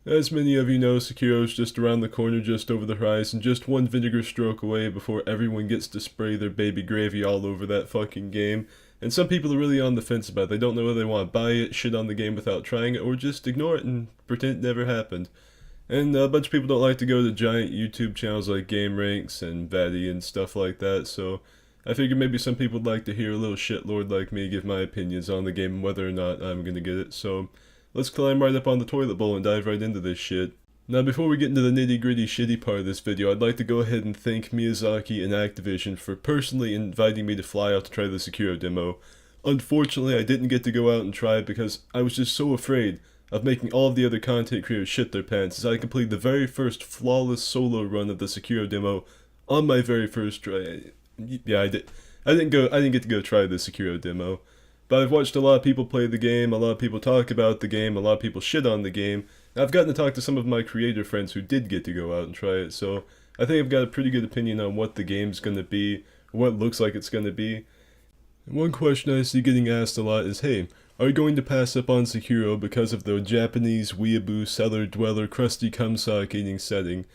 As many of you know, Sekiro is just around the corner, just over the horizon, just one vinegar stroke away before everyone gets to spray their baby gravy all over that fucking game. And some people are really on the fence about it. They don't know whether they want to buy it, shit on the game without trying it, or just ignore it and pretend it never happened. And a bunch of people don't like to go to giant YouTube channels like Game Ranks and Vatty and stuff like that, so I figured maybe some people would like to hear a little shitlord like me give my opinions on the game and whether or not I'm gonna get it, so let's climb right up on the toilet bowl and dive right into this shit. Now before we get into the nitty gritty shitty part of this video, I'd like to go ahead and thank Miyazaki and Activision for personally inviting me to fly out to try the Sekiro demo. Unfortunately, I didn't get to go out and try it because I was just so afraid of making all of the other content creators shit their pants as I completed the very first flawless solo run of the Sekiro demo on my very first try. Yeah, I did. I didn't get to go try the Sekiro demo. But I've watched a lot of people play the game, a lot of people talk about the game, a lot of people shit on the game. I've gotten to talk to some of my creator friends who did get to go out and try it, so I think I've got a pretty good opinion on what the game's gonna be, or what it looks like it's gonna be. And one question I see getting asked a lot is, hey, are you going to pass up on Sekiro because of the Japanese weeaboo cellar dweller crusty cumsock eating setting?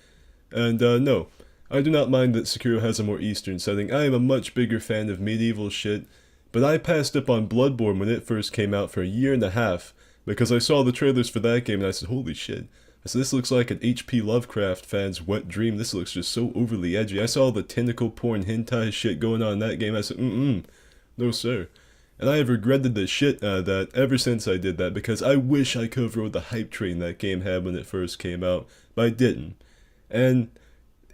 And no, I do not mind that Sekiro has a more eastern setting. I am a much bigger fan of medieval shit, but I passed up on Bloodborne when it first came out for a year and a half, because I saw the trailers for that game and I said, holy shit. I said, this looks like an H.P. Lovecraft fan's wet dream. This looks just so overly edgy. I saw the tentacle porn hentai shit going on in that game. I said, no sir. And I have regretted the shit out of that ever since I did that, because I wish I could have rode the hype train that game had when it first came out, but I didn't. And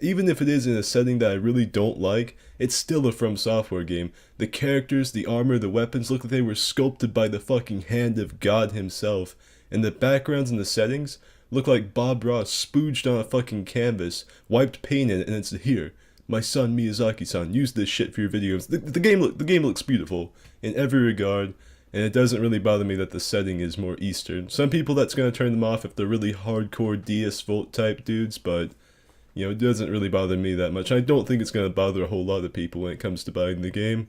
even if it is in a setting that I really don't like, it's still a From Software game. The characters, the armor, the weapons look like they were sculpted by the fucking hand of God himself. And the backgrounds and the settings look like Bob Ross spooged on a fucking canvas, wiped paint in it, and it's here. My son Miyazaki-san, use this shit for your videos. The game looks beautiful in every regard, and it doesn't really bother me that the setting is more Eastern. Some people that's going to turn them off if they're really hardcore DS Volt type dudes, but you know, it doesn't really bother me that much. I don't think it's going to bother a whole lot of people when it comes to buying the game.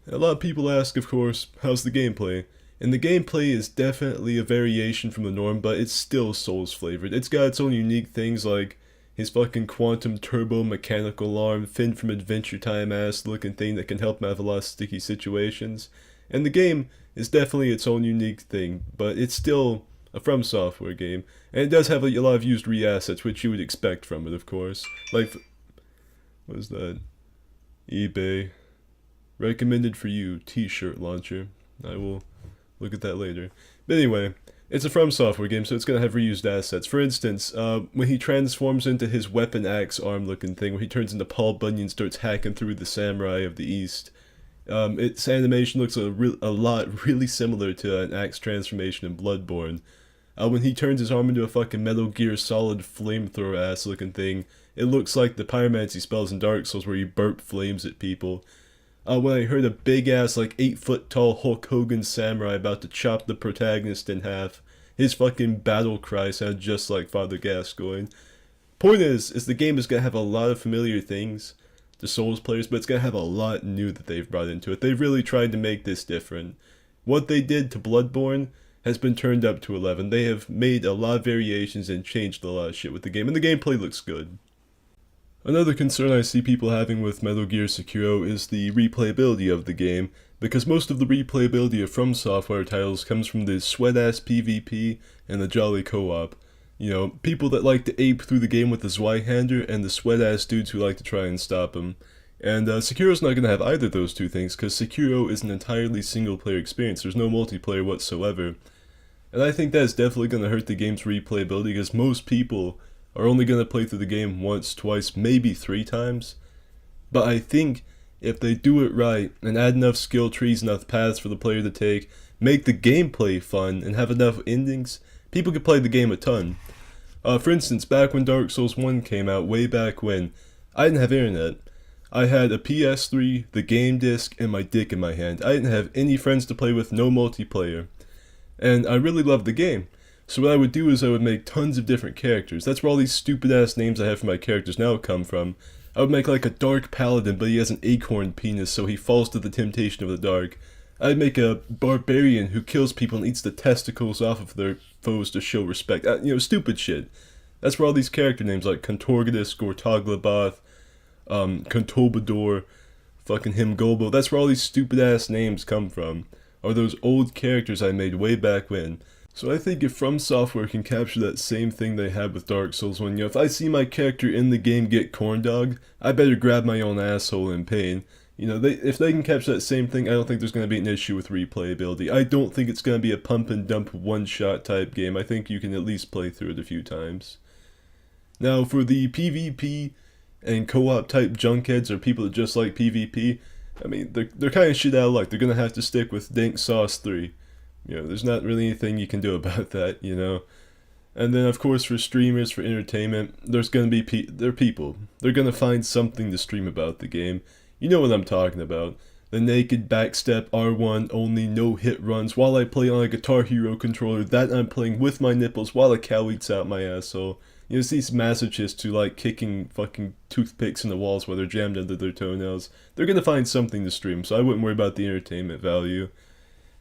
A lot of people ask, of course, how's the gameplay? And the gameplay is definitely a variation from the norm, but it's still Souls flavored. It's got its own unique things like his fucking quantum turbo mechanical arm, Finn from Adventure Time ass looking thing that can help him have a lot of sticky situations. And the game is definitely its own unique thing, but it's still a From Software game, and it does have a lot of used re-assets, which you would expect from it, of course. Like, what is that? eBay. Recommended for you, t-shirt launcher. I will look at that later. But anyway, it's a From Software game, so it's going to have reused assets. For instance, when he transforms into his weapon axe arm looking thing, where he turns into Paul Bunyan and starts hacking through the samurai of the East, its animation looks a lot really similar to an axe transformation in Bloodborne. When he turns his arm into a fucking Metal Gear Solid flamethrower ass looking thing, it looks like the pyromancy spells in Dark Souls where you burp flames at people. When I heard a big ass like 8-foot tall Hulk Hogan samurai about to chop the protagonist in half, his fucking battle cry sounded just like Father Gascoigne. Point is the game is gonna have a lot of familiar things to Souls players, but it's gonna have a lot new that they've brought into it. They've really tried to make this different. What they did to Bloodborne has been turned up to 11. They have made a lot of variations and changed a lot of shit with the game, and the gameplay looks good. Another concern I see people having with Metal Gear Sekiro is the replayability of the game, because most of the replayability of From Software titles comes from the sweat-ass PvP and the jolly co-op. You know, people that like to ape through the game with the Zweihander and the sweat-ass dudes who like to try and stop him. And Sekiro's not going to have either of those two things, because Sekiro is an entirely single-player experience. There's no multiplayer whatsoever. And I think that's definitely going to hurt the game's replayability, because most people are only going to play through the game once, twice, maybe 3 times. But I think if they do it right, and add enough skill trees, enough paths for the player to take, make the gameplay fun, and have enough endings, people could play the game a ton. For instance, back when Dark Souls 1 came out, way back when, I didn't have internet. I had a PS3, the game disc, and my dick in my hand. I didn't have any friends to play with, no multiplayer. And I really loved the game. So what I would do is I would make tons of different characters. That's where all these stupid ass names I have for my characters now come from. I would make like a dark paladin, but he has an acorn penis, so he falls to the temptation of the dark. I'd make a barbarian who kills people and eats the testicles off of their foes to show respect. Stupid shit. That's where all these character names like Contorgadus, Gortoglaboth, Contobador, fucking Himgolbo, that's where all these stupid ass names come from. Are those old characters I made way back when. So I think if From Software can capture that same thing they had with Dark Souls, when if I see my character in the game get corndogged, I better grab my own asshole in pain. If they can capture that same thing, I don't think there's going to be an issue with replayability. I don't think it's going to be a pump and dump one-shot type game. I think you can at least play through it a few times. Now, for the PvP and co-op type junkheads or people that just like PvP, I mean, they're kind of shit out of luck. They're going to have to stick with Dank Sauce 3. There's not really anything you can do about that, And then, of course, for streamers, for entertainment, there's going to be they're people. They're going to find something to stream about the game. You know what I'm talking about. The naked backstep R1 only no hit runs while I play on a Guitar Hero controller that I'm playing with my nipples while a cow eats out my asshole. It's these masochists who like kicking fucking toothpicks in the walls while they're jammed under their toenails. They're gonna find something to stream, so I wouldn't worry about the entertainment value.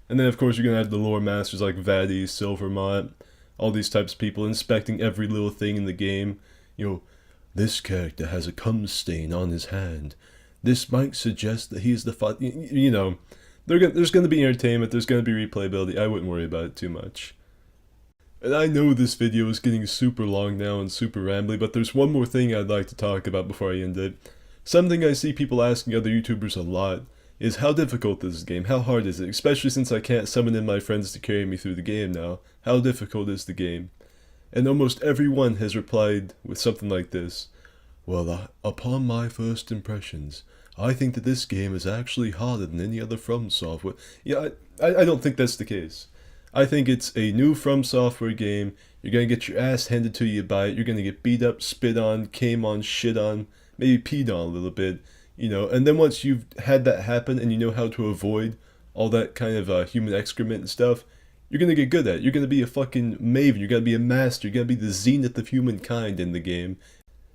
And then of course you're gonna have the lore masters like Vaddy, Silvermont, all these types of people inspecting every little thing in the game. This character has a cum stain on his hand. This might suggest that he's the there's going to be entertainment, there's going to be replayability. I wouldn't worry about it too much. And I know this video is getting super long now and super rambly, but there's one more thing I'd like to talk about before I end it. Something I see people asking other YouTubers a lot is how difficult is this game? How hard is it? Especially since I can't summon in my friends to carry me through the game now. How difficult is the game? And almost everyone has replied with something like this. Well, upon my first impressions, I think that this game is actually harder than any other From Software. Yeah, I don't think that's the case. I think it's a new From Software game. You're going to get your ass handed to you by it. You're going to get beat up, spit on, came on, shit on, maybe peed on a little bit. And then once you've had that happen and you know how to avoid all that kind of human excrement and stuff, you're going to get good at it. You're going to be a fucking maven. You're going to be a master. You're going to be the zenith of humankind in the game.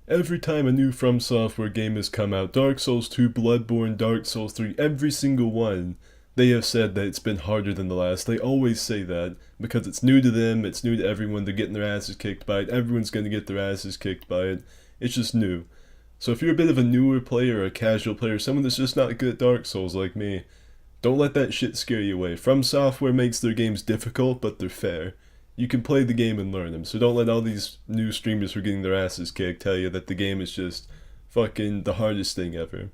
Every time a new From Software game has come out, Dark Souls 2, Bloodborne, Dark Souls 3, every single one, they have said that it's been harder than the last. They always say that, because it's new to them, it's new to everyone, they're getting their asses kicked by it, everyone's going to get their asses kicked by it. It's just new. So if you're a bit of a newer player or a casual player, someone that's just not good at Dark Souls like me, don't let that shit scare you away. From Software makes their games difficult, but they're fair. You can play the game and learn them, so don't let all these new streamers who are getting their asses kicked tell you that the game is just fucking the hardest thing ever.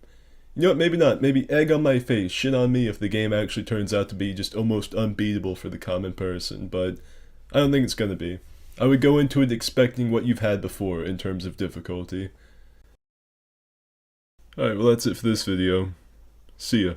You know what, maybe not. Maybe egg on my face, shit on me if the game actually turns out to be just almost unbeatable for the common person, but I don't think it's gonna be. I would go into it expecting what you've had before in terms of difficulty. Alright, well that's it for this video. See ya.